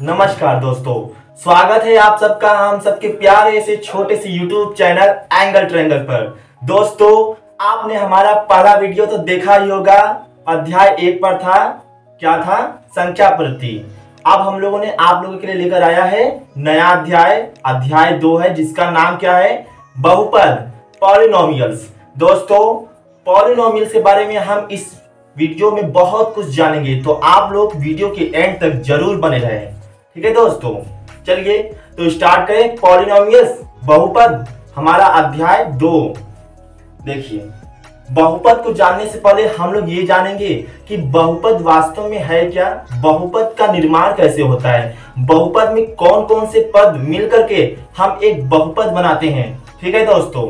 नमस्कार दोस्तों, स्वागत है आप सबका हम सबके प्यारे से छोटे से YouTube चैनल एंगल ट्रायंगल पर। दोस्तों, आपने हमारा पहला वीडियो तो देखा ही होगा। अध्याय 1 पर था, क्या था? संख्या पद्धति। अब हम लोगों ने आप लोगों के लिए लेकर आया है नया अध्याय, अध्याय 2 है, जिसका नाम क्या है? बहुपद, पॉलिनोमियल्स। दोस्तों, पॉलिनोमियल के बारे में हम इस वीडियो में बहुत कुछ जानेंगे, तो आप लोग वीडियो के एंड तक जरूर बने रहें। ठीक है दोस्तों, चलिए तो स्टार्ट करें। पॉलिनोमियल्स, बहुपद, हमारा अध्याय 2। देखिए, बहुपद को जानने से पहले हम लोग ये जानेंगे कि बहुपद वास्तव में है क्या, बहुपद का निर्माण कैसे होता है, बहुपद में कौन कौन से पद मिल करके हम एक बहुपद बनाते हैं। ठीक है दोस्तों,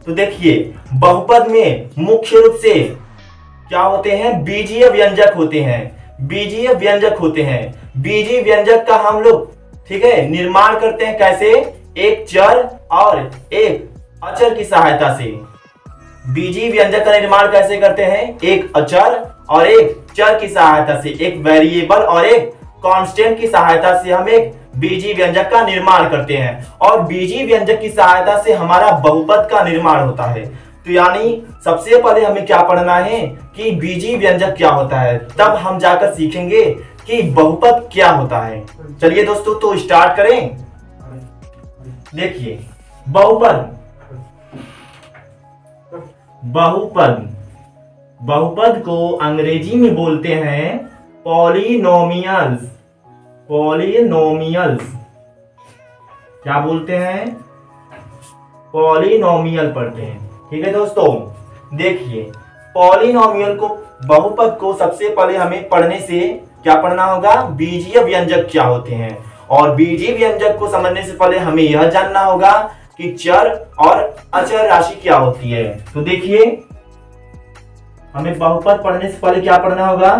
तो देखिए, बहुपद में मुख्य रूप से क्या होते हैं? बीजीय व्यंजक होते हैं, बीजीय व्यंजक होते हैं। बीजीय व्यंजक का हम लोग, ठीक है, निर्माण करते हैं कैसे? एक चर और एक अचर की सहायता से। बीजीय व्यंजक का निर्माण कैसे करते हैं? एक अचर और एक चर की सहायता से, एक वेरिएबल और एक कांस्टेंट की सहायता से हम एक बीजीय व्यंजक का निर्माण करते हैं, और बीजीय व्यंजक की सहायता से हमारा बहुपद का निर्माण होता है। तो यानी सबसे पहले हमें क्या पढ़ना है कि बीजीय व्यंजक क्या होता है, तब हम जाकर सीखेंगे कि बहुपद क्या होता है। चलिए दोस्तों, तो स्टार्ट करें। देखिए, बहुपद, बहुपद, बहुपद को अंग्रेजी में बोलते हैं पॉलिनोमियल्स। पॉलिनोमियल्स क्या बोलते हैं? पॉलिनोमियल पढ़ते हैं। ठीक है दोस्तों, देखिए, पॉलिनोमियल को, बहुपद को सबसे पहले हमें पढ़ने से क्या पढ़ना होगा? बीजीय व्यंजक क्या होते हैं। और बीजीय व्यंजक को समझने से पहले हमें यह जानना होगा कि चर और अचर राशि क्या होती है। तो देखिए, हमें बहुपद पढ़ने से पहले क्या पढ़ना होगा?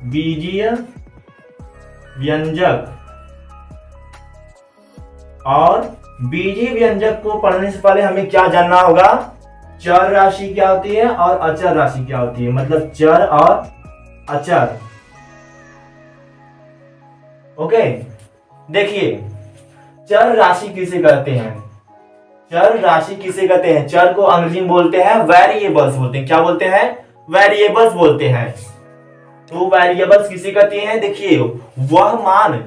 बीजीय व्यंजक। और बीजीय व्यंजक को पढ़ने से पहले हमें क्या जानना होगा? चर राशि क्या होती है और अचर राशि क्या होती है, मतलब चर और अचर। ओके, देखिए, चर राशि किसे कहते हैं? चर राशि किसे कहते हैं? चर को अंग्रेजी में बोलते हैं वेरिएबल्स बोलते हैं। क्या बोलते हैं? वेरिएबल्स बोलते हैं। तो वेरिएबल्स किसे कहते हैं? देखिए, वह मान,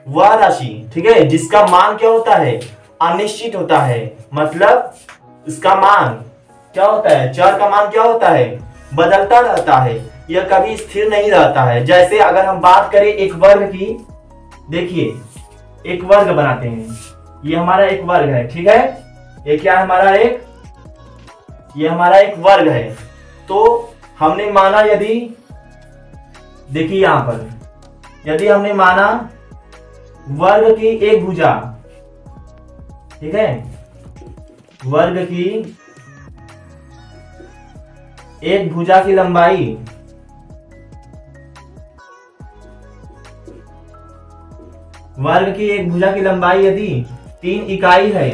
वह राशि, ठीक है, जिसका मान क्या होता है? अनिश्चित होता है। मतलब इसका मान क्या होता है? चर का मान क्या होता है? बदलता रहता है, यह कभी स्थिर नहीं रहता है। जैसे अगर हम बात करें एक वर्ग की, देखिए, एक वर्ग बनाते हैं, ये हमारा एक वर्ग है, ठीक है, ये क्या है हमारा? ये हमारा एक वर्ग है। तो हमने माना, यदि, देखिए यहां पर, यदि हमने माना वर्ग की एक भुजा, ठीक है, वर्ग की एक भुजा की लंबाई वर्ग की एक भुजा की लंबाई यदि 3 इकाई है,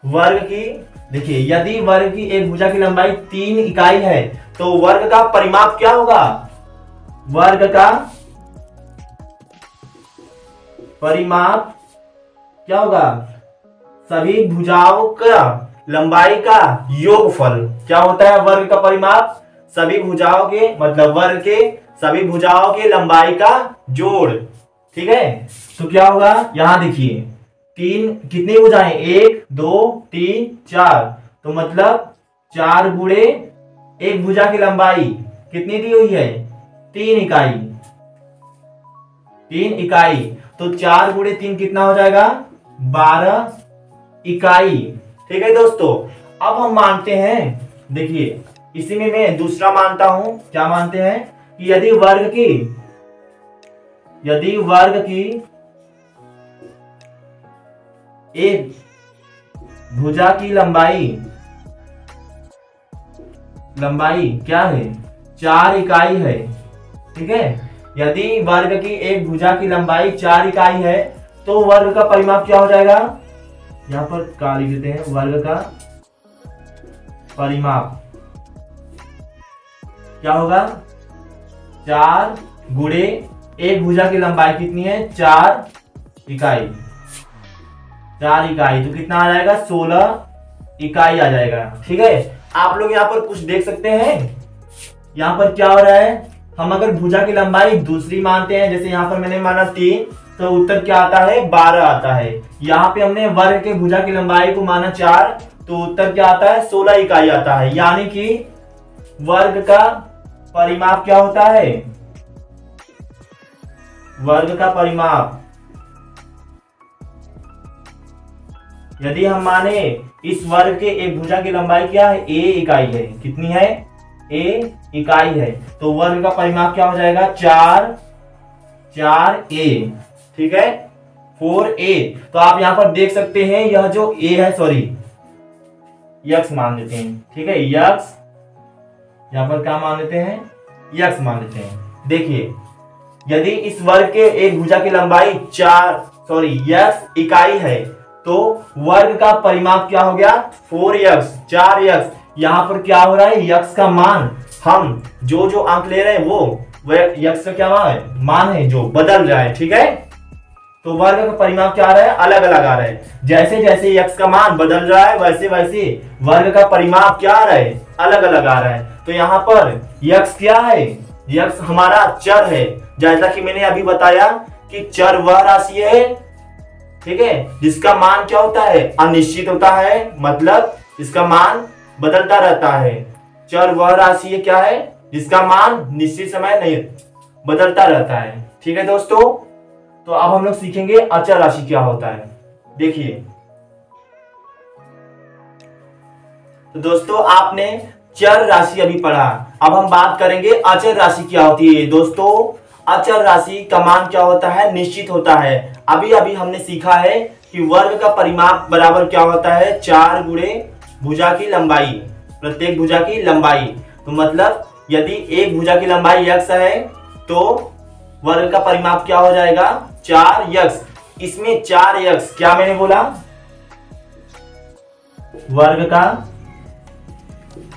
वर्ग की, देखिए, यदि वर्ग की एक भुजा की लंबाई 3 इकाई है, तो वर्ग का परिमाप क्या होगा? वर्ग का परिमाप क्या होगा? सभी भुजाओं का लंबाई का योगफल। क्या होता है वर्ग का परिमाप? सभी भुजाओं के, मतलब वर्ग के सभी भुजाओं के लंबाई का जोड़। ठीक है, तो क्या होगा? यहां देखिए, 3 कितनी भुजाएं? 1 2 3 4, तो मतलब 4 गुणे एक भुजा की लंबाई कितनी दी हुई है? 3 इकाई। 3 इकाई, तो 4 गुणे 3 कितना हो जाएगा? 12 इकाई। ठीक है दोस्तों, अब हम मानते हैं, देखिए, इसी में मैं दूसरा मानता हूं। क्या मानते हैं? कि यदि वर्ग की एक भुजा की लंबाई क्या है? 4 इकाई है। ठीक है, यदि वर्ग की एक भुजा की लंबाई 4 इकाई है, तो वर्ग का परिमाप क्या हो जाएगा? यहां पर क्या लिख देते हैं? वर्ग का परिमाप क्या होगा 4 गुणे एक भुजा की लंबाई कितनी है 4 इकाई, 4 इकाई तो कितना आ जाएगा 16 इकाई आ जाएगा। ठीक है, आप लोग यहाँ पर कुछ देख सकते हैं, यहाँ पर क्या हो रहा है, हम अगर भुजा की लंबाई दूसरी मानते हैं, जैसे यहाँ पर मैंने माना 3, तो उत्तर क्या आता है 12 आता है। यहाँ पे हमने वर्ग के भुजा की लंबाई को माना 4, तो उत्तर क्या आता है 16 इकाई आता है। यानी कि वर्ग का परिमाप क्या होता है, वर्ग का परिमाप यदि हम माने इस वर्ग के एक भुजा की लंबाई क्या है a इकाई है, कितनी है a इकाई है, तो वर्ग का परिमाप क्या हो जाएगा 4a। ठीक है 4a। तो आप यहां पर देख सकते हैं यह जो a है, सॉरी यक्स मान लेते हैं। ठीक है यक्स, यहां पर क्या मान लेते हैं यक्स मान लेते हैं। देखिए यदि इस वर्ग के एक भुजा की लंबाई यक्स इकाई है, तो वर्ग का परिमाप क्या हो गया 4x 4x। यहां पर क्या हो रहा है, यक्स का मान, हम जो जो अंक ले रहे हैं वो यक्स का क्या मान है जो बदल रहा है। ठीक है, तो वर्ग का परिमाप क्या आ रहा है, अलग अलग आ रहा है। जैसे जैसे यक्स का मान बदल रहा है वैसे वैसे वर्ग का परिमाप क्या आ रहा है, अलग अलग आ रहा है। तो यहाँ पर यक्स क्या है, यक्स हमारा चर है। जैसा कि मैंने अभी बताया कि चर वह राशि है, ठीक है, जिसका मान क्या होता है, अनिश्चित होता है, मतलब इसका मान बदलता रहता है। चर वह राशि है क्या है, जिसका मान निश्चित समय नहीं बदलता रहता है। ठीक है दोस्तों, तो अब हम लोग सीखेंगे अचर राशि क्या होता है। देखिए तो दोस्तों आपने चर राशि अभी पढ़ा, अब हम बात करेंगे अचर राशि क्या होती है। दोस्तों अचर राशि का मान क्या होता है, निश्चित होता है। अभी अभी हमने सीखा है कि वर्ग का परिमाप बराबर क्या होता है 4 गुणे भुजा की लंबाई, प्रत्येक भुजा की लंबाई। तो मतलब यदि एक भुजा की लंबाई x है तो वर्ग का परिमाप क्या हो जाएगा 4x। इसमें 4x क्या मैंने बोला, वर्ग का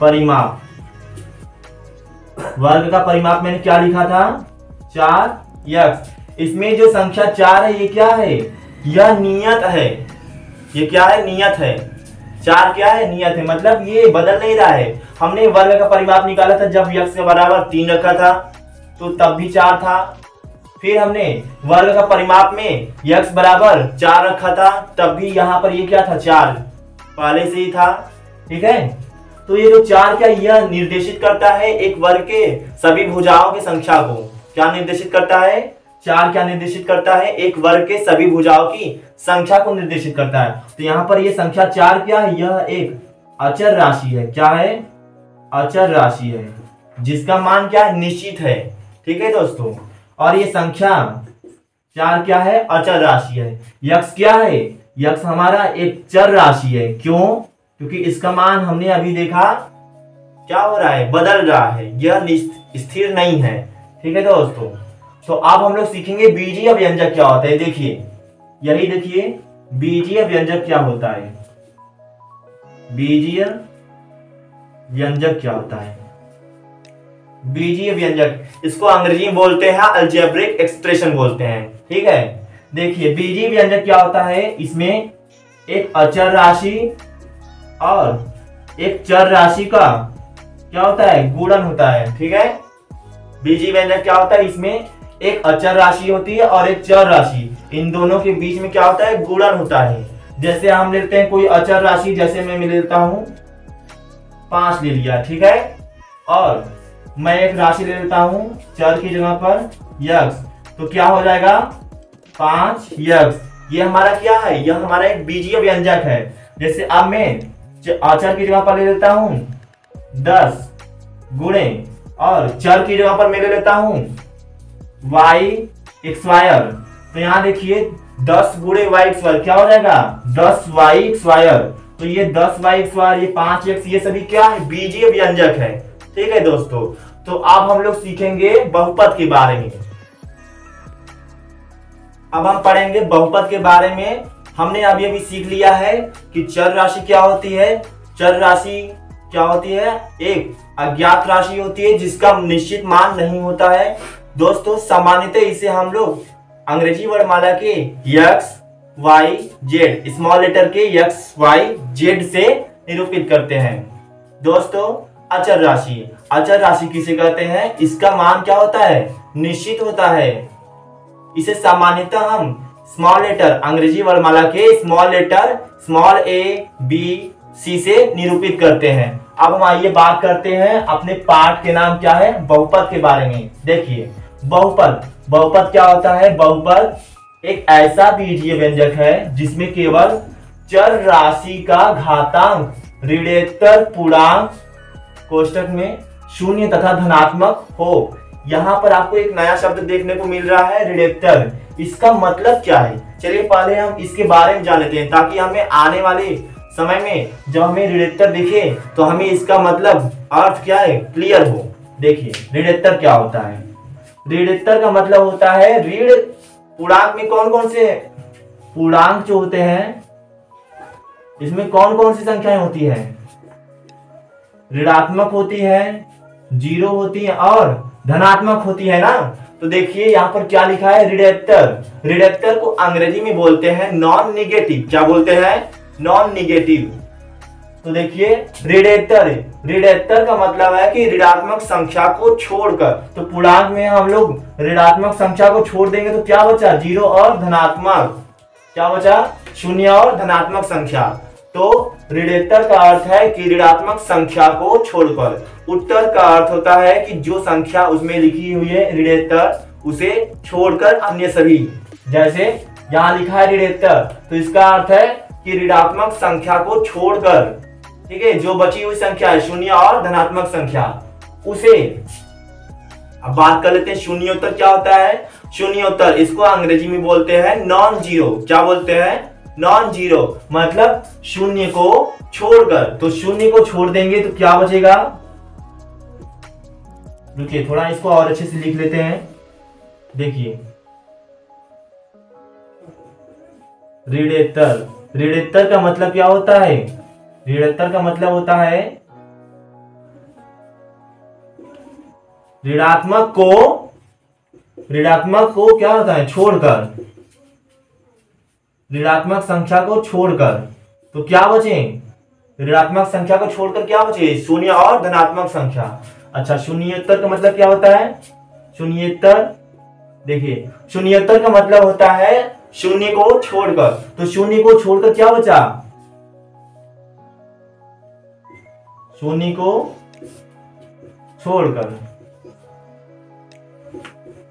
परिमाप, वर्ग का परिमाप मैंने क्या लिखा था 4x। इसमें जो संख्या 4 है ये क्या है, यह नियत है। ये क्या है, नियत है। 4 क्या है, नियत है, मतलब ये बदल नहीं रहा है। हमने वर्ग का परिमाप निकाला था जब x के बराबर 3 रखा था तो तब भी 4 था। फिर हमने वर्ग का परिमाप में x बराबर 4 रखा था तब भी यहाँ पर ये क्या था 4 पहले से ही था। ठीक है, तो ये जो 4 क्या यह निर्देशित करता है एक वर्ग के सभी भुजाओं की संख्या को। क्या निर्देशित करता है, 4 क्या निर्देशित करता है, एक वर्ग के सभी भुजाओं की संख्या को निर्देशित करता है। तो यहाँ पर ये संख्या 4 क्या है, यह एक अचर राशि है। क्या है, अचर राशि है, जिसका मान क्या है, निश्चित है। ठीक है दोस्तों, और ये संख्या 4 क्या है, अचर राशि है। यक्स क्या है, यक्स हमारा एक चर राशि है। क्यों, क्योंकि इसका मान हमने अभी देखा क्या हो रहा है, बदल रहा है, यह स्थिर नहीं है। ठीक है दोस्तों, तो अब हम लोग सीखेंगे बीजीय व्यंजक क्या होता है। देखिए यही देखिए बीजीय व्यंजक क्या होता है, बीजीय व्यंजक क्या होता है। बीजीय व्यंजक इसको अंग्रेजी में बोलते हैं अलजेब्रिक एक्सप्रेशन बोलते हैं। ठीक है, देखिए बीजीय व्यंजक क्या होता है, इसमें एक अचर राशि और एक चर राशि का क्या होता है, गुणन होता है। ठीक है, बीजीय व्यंजक क्या होता है, इसमें एक अचर राशि होती है और एक चर राशि, इन दोनों के बीच में क्या होता है, गुणन होता है। जैसे हम लेते हैं कोई अचर राशि, जैसे मैं लेता हूं 5 ले लिया। ठीक है, और मैं एक राशि ले लेता हूं चर की जगह पर x, तो क्या हो जाएगा 5x। ये हमारा क्या है, यह हमारा एक बीजीय व्यंजक है। जैसे अब मैं अचर की जगह पर ले लेता हूं 10 गुणे और चर की जगह पर मैं ले लेता हूं y² तो यहाँ देखिए 10 गुणे y² क्या हो जाएगा 10y²। तो ये 10y², ये 5x, ये सभी क्या है, बीजीय व्यंजक है। ठीक है दोस्तों, तो अब हम लोग सीखेंगे बहुपद के बारे में। अब हम पढ़ेंगे बहुपद के बारे में। हमने अभी अभी सीख लिया है कि चर राशि क्या होती है। चर राशि क्या होती है, एक अज्ञात राशि होती है जिसका निश्चित मान नहीं होता है। दोस्तों सामान्यतः इसे हम लोग अंग्रेजी वर्णमाला के x, y, z, small letter के x, y, z से निरूपित करते हैं। दोस्तों अचर राशि, अचर राशि किसे कहते हैं, इसका मान क्या होता है, निश्चित होता है। इसे सामान्यतः हम स्मॉल लेटर अंग्रेजी वर्णमाला के small letter small a, b, c से निरूपित करते हैं। अब हम आइए बात करते हैं अपने पाठ के नाम क्या है, बहुपद के बारे में। देखिए बहुपद, बहुपद क्या होता है, बहुपद एक ऐसा बीजीय व्यंजक है जिसमें केवल चर राशि का घातांक ऋणोत्तर पूर्णांक कोष्टक में शून्य तथा धनात्मक हो। यहाँ पर आपको एक नया शब्द देखने को मिल रहा है, ऋणोत्तर। इसका मतलब क्या है, चलिए पहले हम इसके बारे में जान लेते हैं ताकि हमें आने वाले समय में जब हमें ऋणोत्तर दिखे तो हमें इसका मतलब अर्थ क्या है क्लियर हो। देखिए ऋणोत्तर क्या होता है, ऋणोत्तर का मतलब होता है ऋण पूर्णांक में कौन कौन से पूर्णांक जो होते हैं, इसमें कौन कौन सी संख्याएं होती है, ऋणात्मक होती है, जीरो होती है और धनात्मक होती है ना। तो देखिए यहाँ पर क्या लिखा है, ऋणोत्तर। ऋणोत्तर को अंग्रेजी में बोलते हैं नॉन निगेटिव। क्या बोलते हैं, नॉन निगेटिव। तो देखिए ऋणोत्तर, ऋणोत्तर का मतलब है कि ऋणात्मक संख्या को छोड़कर, तो पूर्णांक में हम लोग ऋणात्मक संख्या को छोड़ देंगे तो क्या बचा, जीरो और धनात्मक, क्या बचा, शून्य और धनात्मक संख्या। तो ऋणोत्तर का अर्थ है कि ऋणात्मक संख्या को छोड़कर। उत्तर का अर्थ होता है कि जो संख्या उसमें लिखी हुई है ऋणोत्तर उसे छोड़कर अन्य सभी। जैसे यहाँ लिखा है ऋणोत्तर, तो इसका अर्थ है कि ऋणात्मक संख्या को छोड़कर, ठीक है, जो बची हुई संख्या है शून्य और धनात्मक संख्या उसे। अब बात कर लेते हैं शून्योत्तर क्या होता है। शून्योत्तर इसको अंग्रेजी में बोलते हैं नॉन जीरो। क्या बोलते हैं, नॉन जीरो, मतलब शून्य को छोड़कर। तो शून्य को छोड़ देंगे तो क्या बचेगा, रुकिए थोड़ा इसको और अच्छे से लिख लेते हैं। देखिए ऋणोत्तर, ऋणोत्तर का मतलब क्या होता है, ऋणोत्तर का मतलब होता है ऋणात्मक को क्या होता है, छोड़कर, ऋणात्मक संख्या को छोड़कर। तो क्या बचे, ऋणात्मक संख्या को छोड़कर क्या बचे, शून्य और धनात्मक संख्या। अच्छा शून्योत्तर का मतलब क्या होता है, शून्योत्तर, देखिए शून्योत्तर का मतलब होता है शून्य को छोड़कर। तो शून्य को छोड़कर क्या बचा, शून्य को छोड़कर,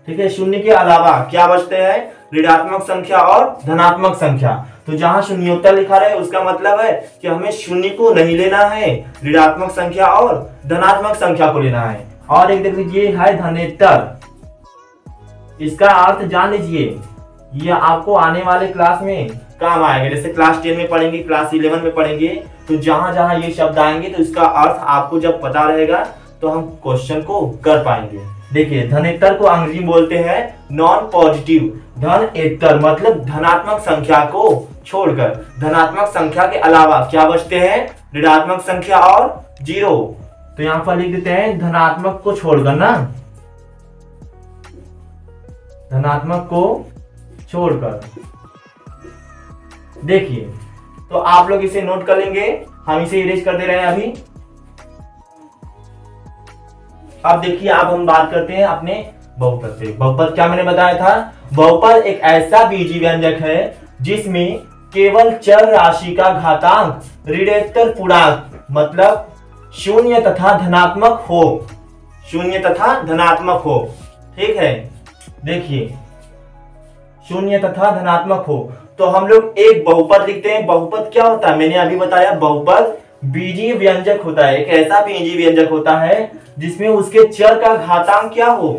ठीक है। शून्य के अलावा क्या बचते हैं, ऋणात्मक संख्या और धनात्मक संख्या। तो जहां शून्योत्तर लिखा रहे उसका मतलब है कि हमें शून्य को नहीं लेना है, ऋणात्मक संख्या और धनात्मक संख्या को लेना है। और एक देख लीजिए है धनेत्तर, इसका अर्थ जान लीजिए, ये आपको आने वाले क्लास में काम आएगा। जैसे क्लास 10 में पढ़ेंगे, क्लास 11 में पढ़ेंगे, तो जहां जहां ये शब्द आएंगे तो इसका अर्थ आपको जब पता रहेगा तो हम क्वेश्चन को कर पाएंगे। देखिए धनेत्तर को अंग्रेजी में बोलते हैं नॉन पॉजिटिव। धनेत्तर मतलब धनात्मक संख्या को छोड़कर, धनात्मक संख्या के अलावा क्या बचते हैं, ऋणात्मक संख्या और जीरो। तो यहाँ पर लिख देते हैं धनात्मक को छोड़कर ना, धनात्मक को छोड़कर। देखिए तो आप लोग इसे नोट कर लेंगे, हम इसे इरेज कर दे रहे हैं अभी। अब देखिए अब हम बात करते हैं अपने बहुपद पे। बहुपद क्या मैंने बताया था, बहुपद एक ऐसा बीजीय व्यंजक है जिसमें केवल चर राशि का घातांक ऋणोत्तर पूर्णांक मतलब शून्य तथा धनात्मक हो, शून्य तथा धनात्मक हो, ठीक है। देखिए शून्य तथा धनात्मक हो तो हम लोग एक बहुपद लिखते हैं। बहुपद क्या होता है, मैंने अभी बताया, बहुपद बीजीय व्यंजक होता है, एक ऐसा बीजीय व्यंजक होता है जिसमें उसके चर का घातांक क्या हो,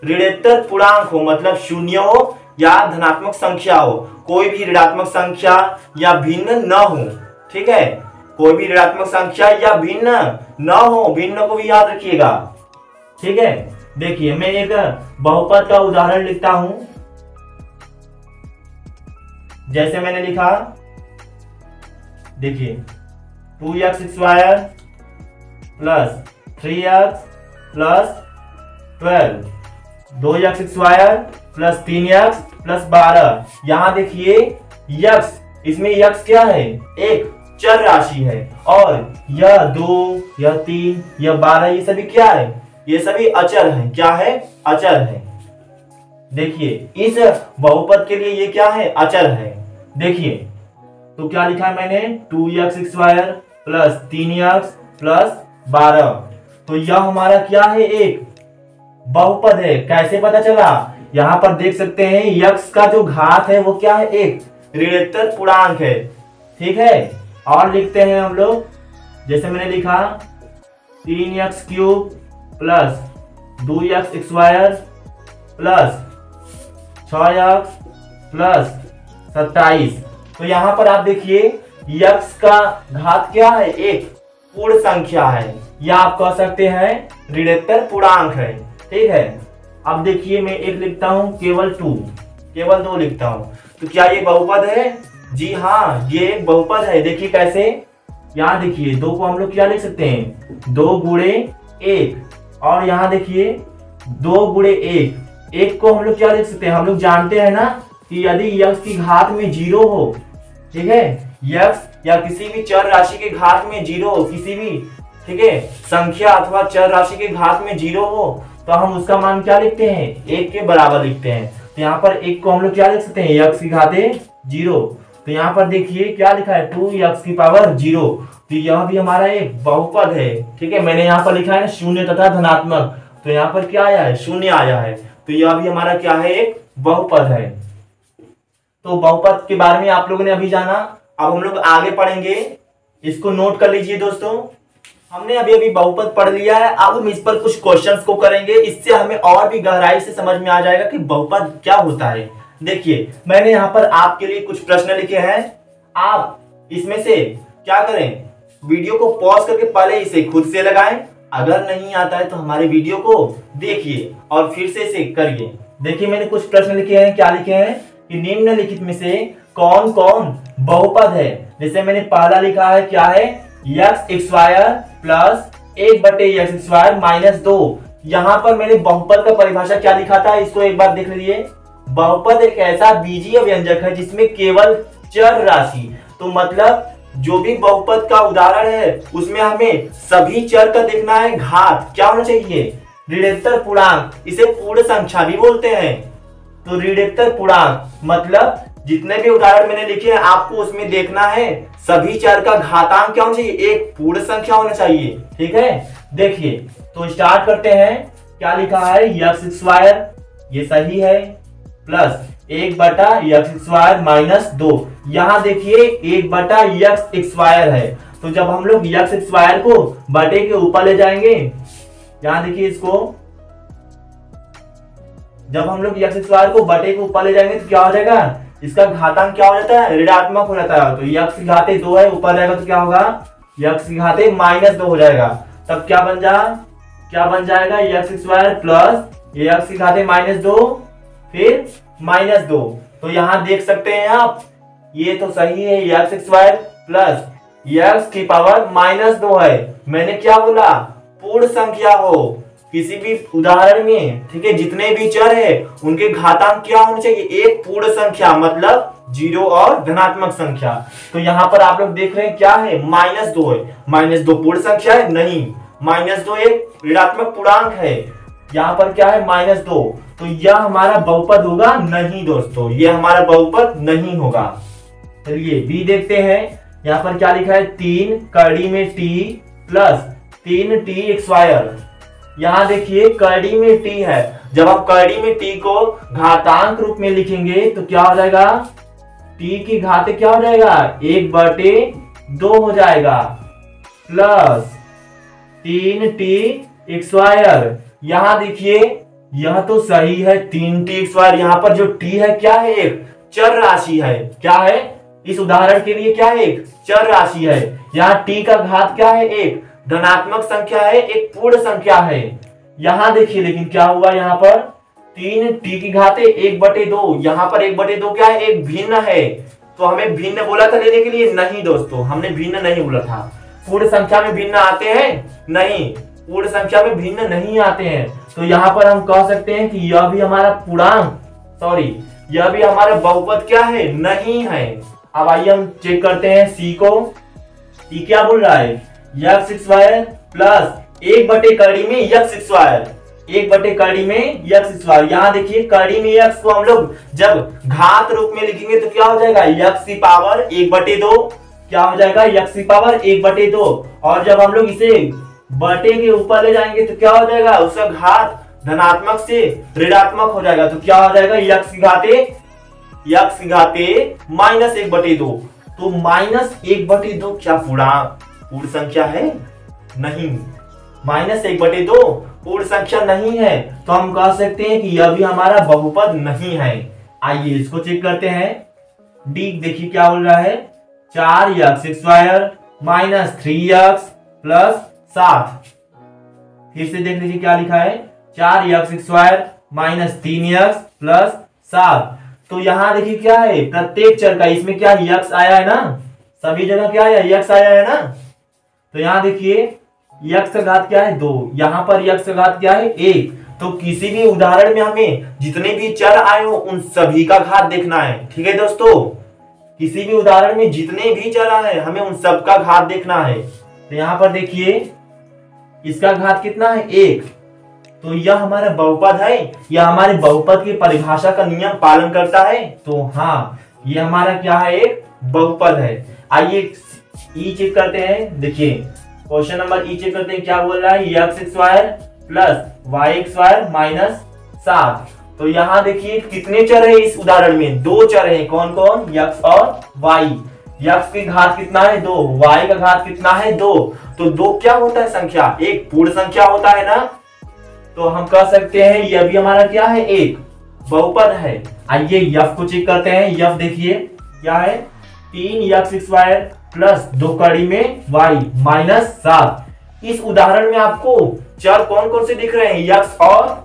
ऋणोत्तर पूर्णांक हो, मतलब शून्य हो या धनात्मक संख्या हो, कोई भी ऋणात्मक संख्या या भिन्न न हो, ठीक है, कोई भी ऋणात्मक संख्या या भिन्न न हो, भिन्न को भी याद रखिएगा, ठीक है। देखिए मैं एक बहुपद का उदाहरण लिखता हूं, जैसे मैंने लिखा, देखिए 2x square plus 3x plus 12, 2x square plus 3x plus 12। यहाँ देखिए x, इसमें x क्या है, एक चर राशि है, और यह 2, यह 3, यह 12, ये सभी क्या है, ये सभी अचर हैं। क्या है, अचर है। देखिए इस बहुपद के लिए ये क्या है, अचर है। देखिए तो क्या लिखा है मैंने, 2x square plus 3x plus 12। तो यह हमारा क्या है, एक बहुपद है। कैसे पता चला, यहां पर देख सकते हैं x का जो घात है वो क्या है, एक ऋणात्मक पूर्णांक है। ठीक है, और लिखते हैं हम लोग, जैसे मैंने लिखा 3x cube plus 2x square plus 6x plus 27। तो यहां पर आप देखिए x का घात क्या है, एक पूर्ण संख्या है, या आप कह सकते हैं ऋणात्मक पूर्णांक है। ठीक है, अब देखिए मैं एक लिखता हूं, केवल 2 लिखता हूं। तो क्या ये बहुपद है, जी हाँ ये एक बहुपद है। देखिए कैसे, यहाँ देखिए 2 को हम लोग क्या लिख सकते हैं, 2 गुणे 1, और यहाँ देखिए 2 गुणे 1 को हम लोग क्या लिख सकते हैं, हम लोग जानते हैं ना कि यदि x की घात में 0 हो, ठीक है, x या किसी भी चर राशि के घात में 0 हो, किसी भी, ठीक है, संख्या अथवा चर राशि के घात में 0 हो, तो हम उसका मान क्या लिखते हैं, 1 के बराबर लिखते हैं। तो यहाँ पर 1 को हम लोग क्या लिख सकते हैं, x की घाते 0। तो यहाँ पर देखिए क्या लिखा है, 2x की पावर 0। तो यह भी हमारा एक बहुपद है। ठीक है, मैंने यहाँ पर लिखा है शून्य तथा धनात्मक, तो यहाँ पर क्या आया है, शून्य आया है। तो यह भी हमारा क्या है, एक बहुपद है। तो बहुपद के बारे में आप लोगों ने अभी जाना, अब हम लोग आगे पढ़ेंगे, इसको नोट कर लीजिए दोस्तों। हमने अभी बहुपद पढ़ लिया है, अब हम इस पर कुछ क्वेश्चंस को करेंगे, इससे हमें और भी गहराई से समझ में आ जाएगा कि बहुपद क्या होता है। देखिए मैंने यहाँ पर आपके लिए कुछ प्रश्न लिखे हैं, आप इसमें से क्या करें, वीडियो को पॉज करके पहले इसे खुद से लगाएं, अगर नहीं आता है तो हमारे वीडियो को देखिए और फिर से इसे करिए। देखिए मैंने कुछ प्रश्न लिखे हैं, क्या लिखे हैं कि निम्नलिखित में से कौन कौन बहुपद है। जैसे मैंने पहला लिखा है क्या है, x square plus 1/x square minus 2। यहाँ पर मैंने बहुपद का परिभाषा क्या लिखा था, इसको एक बार देख लीजिए। बहुपद एक ऐसा बीजीय व्यंजक है जिसमें केवल चर राशि, तो मतलब जो भी बहुपद का उदाहरण है उसमें हमें सभी चर का देखना है, घात क्या होना चाहिए, ऋणात्मक पूर्णांक, इसे पूर्ण संख्या भी बोलते हैं। तो ऋणात्मक पूर्णांक मतलब जितने भी उदाहरण मैंने लिखे हैं आपको उसमें देखना है सभी चर का घातांक क्या होना चाहिए, एक पूर्ण संख्या होना चाहिए। ठीक है, देखिए तो स्टार्ट करते हैं। क्या लिखा है, x स्क्वायर, ये सही है, प्लस 1/x स्क्वायर माइनस 2। यहाँ देखिए 1/x स्क्वायर है, तो जब हम लोग x स्क्वायर को बटे के ऊपर ले जाएंगे, यहाँ देखिए इसको, जब हम लोग x स्क्वायर को बटे के ऊपर ले जाएंगे तो क्या हो जाएगा, इसका घातांक क्या हो जाता है, ऋणात्मक हो जाता है। तो x की घाते 2 है, ऊपर जाएगा तो क्या होगा, x की घाते -2 हो जाएगा। तब क्या बन जाएगा, x स्क्वायर प्लस x की घाते -2 फिर -2। तो यहाँ देख सकते हैं आप, ये तो सही है, x स्क्वायर प्लस x की पावर -2 है। मैंने क्या बोला, पूर्ण संख्या हो किसी भी उदाहरण में, ठीक है, जितने भी चर है उनके घातांक क्या होने चाहिए, एक पूर्ण संख्या, मतलब 0 और धनात्मक संख्या। तो यहाँ पर आप लोग देख रहे हैं क्या है, -2 है। -2 पूर्ण संख्या है, नहीं, -2 एक ऋणात्मक पूर्णांक है। यहाँ पर क्या है, -2, तो यह हमारा बहुपद होगा नहीं दोस्तों, ये हमारा बहुपद नहीं होगा। चलिए बी देखते हैं। यहाँ पर क्या लिखा है, 3 कड़ी में t प्लस 3t स्क्वायर। यहाँ देखिए कड़ी में t है, जब आप कड़ी में t को घातांक रूप में लिखेंगे तो क्या हो जाएगा, t की घाते क्या हो जाएगा, 1/2 हो जाएगा, प्लस 3t स्क्वायर। यहाँ देखिए यह तो सही है, 3t स्क्वायर, यहाँ पर जो t है क्या है, एक चर राशि है। क्या है, इस उदाहरण के लिए क्या है, एक चर राशि है। यहाँ t का घात क्या है, एक धनात्मक संख्या है, एक पूर्ण संख्या है। यहाँ देखिए लेकिन क्या हुआ, यहाँ पर 3t की घाते 1/2, यहाँ पर 1/2 क्या है, एक भिन्न है। तो हमें भिन्न बोला था लेने के लिए, नहीं दोस्तों हमने भिन्न नहीं बोला था, पूर्ण संख्या में भिन्न आते हैं? नहीं, पूर्ण संख्या में भिन्न नहीं आते हैं। तो यहाँ पर हम कह सकते हैं कि यह भी हमारा यह भी हमारा बहुपद क्या है? नहीं है। अब आइए हम चेक करते हैं सी को। सी क्या बोल रहा है? यक्स स्क्वायर प्लस 1 कड़ी में यक्स स्क्वायर, 1 कड़ी में यक्स स्क्वायर। यहाँ देखिए कड़ी में यक्स को हम लोग जब घात रूप में लिखेंगे तो क्या हो जाएगा? यक्स की पावर 1/2। क्या हो जाएगा? यक्स की पावर 1/2। और जब हम लोग इसे बटे के ऊपर ले जाएंगे तो क्या हो जाएगा? उसका घात धनात्मक से ऋणात्मक हो जाएगा। तो क्या हो जाएगा? यक्स की घाते -1/2। तो -1/2 क्या पूर्ण संख्या है? नहीं, -1/2 पूर्ण संख्या नहीं है। तो हम कह सकते हैं कि यह भी हमारा बहुपद नहीं है। आइए इसको चेक करते हैं। डी देखिए क्या बोल रहा है? 4x square minus 3x plus 7। फिर से देख लीजिए क्या लिखा है? 4x square minus 3x plus 7। तो यहाँ देखिए क्या है? प्रत्येक चर का इसमें क्या यक्स आया है ना, सभी जगह क्या है? यक्स आया है ना। तो यहाँ देखिए यक्स का घात क्या है? 2। यहाँ पर यक्स का घात क्या है? 1। तो किसी भी उदाहरण में हमें जितने भी चर आए हो उन सभी का घात देखना है। ठीक है दोस्तों, किसी भी उदाहरण में जितने भी चर आए हमें उन सब का घात देखना है। तो यहाँ पर देखिए इसका घात कितना है? 1। तो यह हमारा बहुपद है, यह हमारे बहुपद की परिभाषा का नियम पालन करता है। तो हाँ, यह हमारा क्या है? एक बहुपद है। आइए ई चेक करते हैं। देखिए क्वेश्चन नंबर ई चेक करते हैं क्या बोल रहा है? X square plus y square minus 7। तो यहाँ देखिए कितने चर है इस उदाहरण में? 2 चर है। कौन कौन? यक्स और वाई। यक्स की घात कितना है? 2। वाई का घात कितना है? 2। तो 2 क्या होता है? संख्या, एक पूर्ण संख्या होता है ना। तो हम कह सकते हैं यह भी हमारा क्या है? एक बहुपद है। आइए यफ को चेक करते हैं। यफ देखिए क्या है? 3x स्क्वायर प्लस 2 कड़ी में y माइनस 7। इस उदाहरण में आपको चर कौन कौन से दिख रहे हैं? यक्स और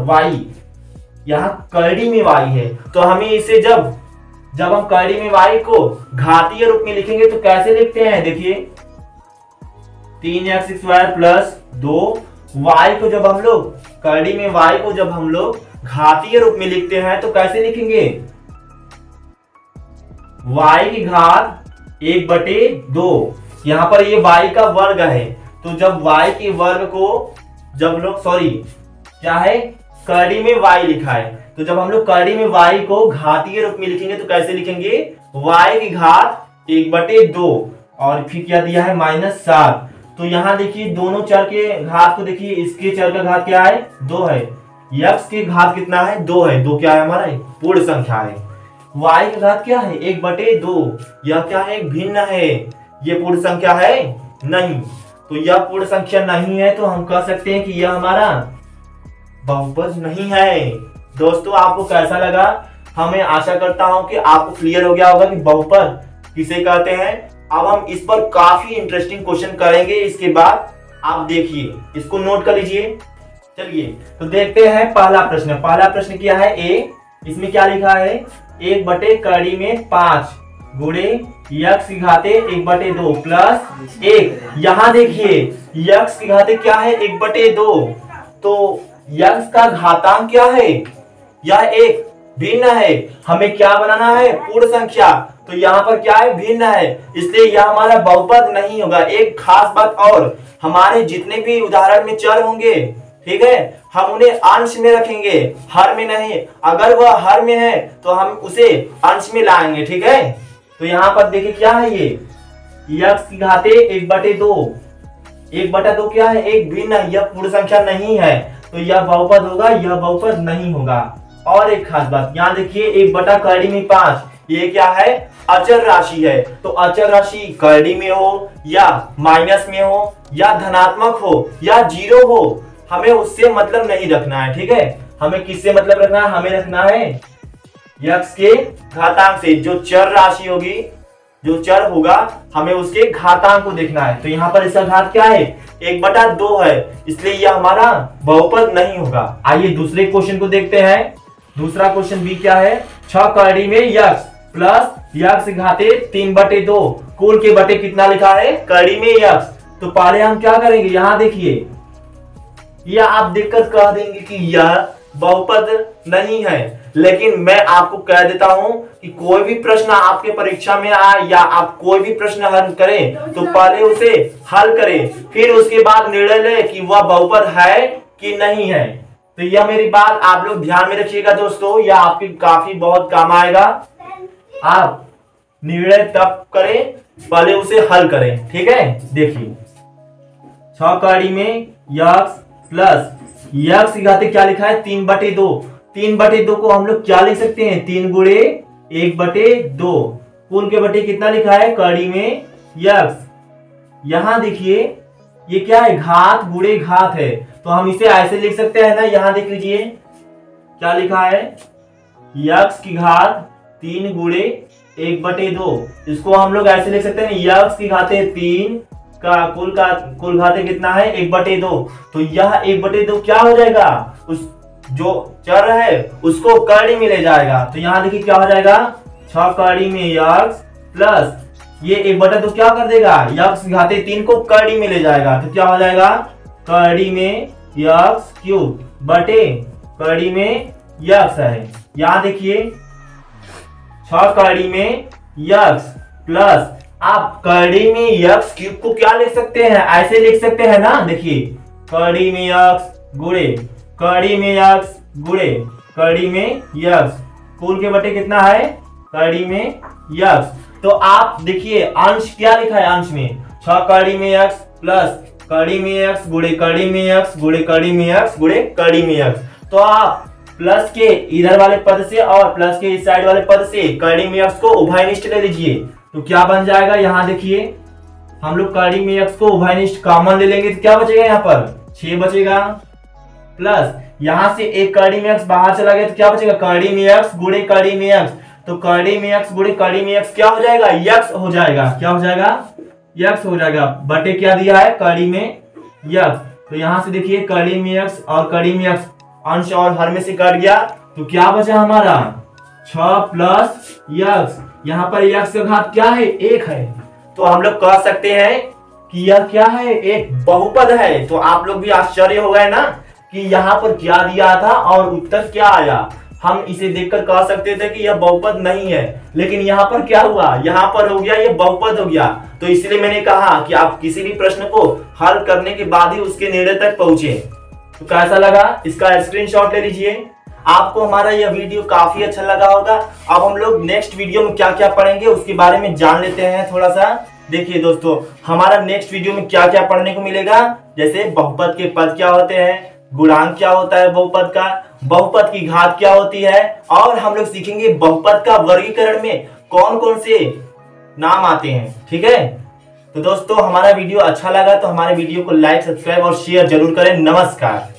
y। यहाँ कड़ी में y है। तो हमें इसे जब हम कड़ी में y को घातीय रूप में लिखेंगे तो कैसे लिखते हैं? देखिए 3x स्क्वायर प्लस 2 y को जब हम लोग कड़ी में y को जब हम लोग घातीय रूप में लिखते हैं तो कैसे लिखेंगे? y की घात 1/2। यहाँ पर ये y का वर्ग है। तो जब y के वर्ग को जब लोग क्या है? कड़ी में y लिखा है। तो जब हम लोग कड़ी में y को घातीय रूप में लिखेंगे तो कैसे लिखेंगे? y की घात 1/2 और फिर क्या दिया है? -7। तो यहाँ देखिए दोनों चर के घात को देखिए। इसके चर का घात क्या है? 2 है। यक्स के घात कितना है? 2 है। 2 क्या है? हमारा पूर्ण संख्या है। y का घात क्या है? 1/2। यह क्या है? भिन्न है। ये पूर्ण संख्या है? नहीं। तो यह पूर्ण संख्या नहीं है। तो हम कह सकते हैं कि यह हमारा बहुपद नहीं है। दोस्तों आपको कैसा लगा? हमें आशा करता हूं कि आपको क्लियर हो गया होगा कि बहुपद किसे कहते हैं। अब हम इस पर काफी इंटरेस्टिंग क्वेश्चन करेंगे। इसके बाद आप देखिए, इसको नोट कर लीजिए। चलिए तो देखते हैं पहला प्रश्न। पहला प्रश्न क्या है? ए। इसमें क्या लिखा है? 1 कड़ी में 5 गुणे यक्स की घाते 1/2 प्लस 1। यहाँ देखिए यक्स की घाते क्या है? 1/2। तो यक्स का घातांक क्या है? यह एक भिन्न है। हमें क्या बनाना है? पूर्ण संख्या। तो यहाँ पर क्या है? भिन्न है, इसलिए यह हमारा बहुपद नहीं होगा। एक खास बात और, हमारे जितने भी उदाहरण में चर होंगे, ठीक है, हम उन्हें अंश में रखेंगे, हर में नहीं। अगर वह हर में है तो हम उसे अंश में लाएंगे। ठीक है, तो यहाँ पर देखिए क्या है? ये यक्स की घाते 1/2। 1/2 क्या है? एक भिन्न है। यह पूर्ण संख्या नहीं है। तो यह बहुपद होगा, यह बहुपद नहीं होगा। और एक खास बात, यहाँ देखिए 1 कड़ी में 5, ये क्या है? अचर राशि है। तो अचर राशि कड़ी में हो या माइनस में हो या धनात्मक हो या 0 हो, हमें उससे मतलब नहीं रखना है। ठीक है, हमें किससे मतलब रखना है? हमें रखना है यक्स के घातांक से। जो चर राशि होगी, जो चर होगा, हमें उसके घातांक को देखना है। तो यहाँ पर इसका घात क्या है? 1/2 है, इसलिए यह हमारा बहुपद नहीं होगा। आइए दूसरे क्वेश्चन को देखते हैं। दूसरा क्वेश्चन भी क्या है? 6 कड़ी में यक्स प्लस यक्स घाते 3/2 कुल के बटे कितना लिखा है कड़ी में यक्स। तो पहले हम क्या करेंगे, यहां देखिए, यह आप देखकर कह देंगे कि यह बहुपद नहीं है, लेकिन मैं आपको कह देता हूं कि कोई भी प्रश्न आपके परीक्षा में आए या आप कोई भी प्रश्न हल करें तो पहले उसे हल करें, फिर उसके बाद निर्णय लें कि वह बहुपद है कि नहीं है। तो यह मेरी बात आप लोग ध्यान में रखिएगा दोस्तों, यह आपकी काफी बहुत काम आएगा। आप निर्णय तब करें, पहले उसे हल करें, ठीक है। देखिए 6 कड़ी में यक्स प्लस यक्स की घाते क्या लिखा है 3/2। 3/2 को हम लोग क्या लिख सकते हैं 3 गुणे 1/2 कुल के बटे कितना लिखा है कड़ी में यक्स। यहां देखिए ये क्या है घात गुणे घात है, तो हम इसे ऐसे लिख सकते हैं ना, यहां देख लीजिए क्या लिखा है यक्स की घात 3 गुणे 1/2। इसको हम लोग ऐसे लिख सकते हैं यक्स की घाते 3 का कुल घाते कितना है 1/2। तो यह 1/2 क्या हो जाएगा, उस जो चर है उसको कड़ी में ले जाएगा। तो यहां देखिए क्या हो जाएगा 6 कड़ी में यक्स प्लस ये 1/2 क्या कर देगा यक्स घाते 3 को कड़ी में ले जाएगा। तो क्या हो जाएगा कड़ी में यक्स क्यूब बटे कड़ी में यक्स है। यहां देखिए 6 कड़ी में यक्स प्लस आप कड़ी में यक्स क्यूब को क्या लिख सकते हैं, ऐसे लिख सकते हैं ना, देखिए कड़ी में यक्स गुणे कड़ी में यक्स गुणे कड़ी में यक्स कुल के बटे कितना है कड़ी में यक्स। तो आप देखिए अंश क्या लिखा है, अंश में 6 कड़ी में यक्स प्लस कड़ी में यक्स गुणे कड़ी में यक्स गुणे कड़ी में यक्स गुणे कड़ी में यक्स। तो आप प्लस के इधर वाले पद से और प्लस के इस साइड वाले पद से कड़ी में यक्स को उभयनिष्ठ ले लीजिए। तो क्या बन जाएगा, यहां देखिए हम लोग कड़ी में यक्स को उभयनिष्ठ कॉमन ले लेंगे तो क्या बचेगा यहाँ पर 6 बचेगा, प्लस यहां से एक कड़ी में यक्स बाहर चला गया तो क्या बचेगा कड़ी में यक्स गुणे कड़ी में यक्स। तो कड़ी में यक्स गुणे कड़ी में यक्स क्या हो जाएगा यक्स हो जाएगा, क्या हो जाएगा यक्स हो जाएगा बटे क्या दिया है कड़ी में यक्स। तो यहां से देखिए कड़ी में यक्स और कड़ी में यक्स अंश और हर में से कट गया तो क्या बचा हमारा 6 प्लस यक्स। यहाँ पर यक्स का घात क्या है 1 है, तो हम लोग कह सकते हैं कि यह क्या है एक बहुपद है। तो आप लोग भी आश्चर्य हो गए ना कि यहाँ पर क्या दिया था और उत्तर क्या आया। हम इसे देखकर कह सकते थे कि यह बहुपद नहीं है, लेकिन यहाँ पर क्या हुआ, यहाँ पर हो गया ये बहुपद हो गया। तो इसलिए मैंने कहा कि आप किसी भी प्रश्न को हल करने के बाद ही उसके निर्णय तक पहुंचे। तो कैसा लगा इसका स्क्रीनशॉट ले लीजिए। आपको हमारा यह वीडियो काफी अच्छा लगा होगा। अब हम लोग नेक्स्ट वीडियो में क्या क्या पढ़ेंगे उसके बारे में जान लेते हैं थोड़ा सा। देखिए दोस्तों हमारा नेक्स्ट वीडियो में क्या क्या पढ़ने को मिलेगा, जैसे बहुपद के पद क्या होते हैं, गुणांक क्या होता है बहुपद का, बहुपद की घात क्या होती है, और हम लोग सीखेंगे बहुपद का वर्गीकरण में कौन कौन से नाम आते हैं। ठीक है, तो दोस्तों हमारा वीडियो अच्छा लगा तो हमारे वीडियो को लाइक सब्सक्राइब और शेयर जरूर करें। नमस्कार।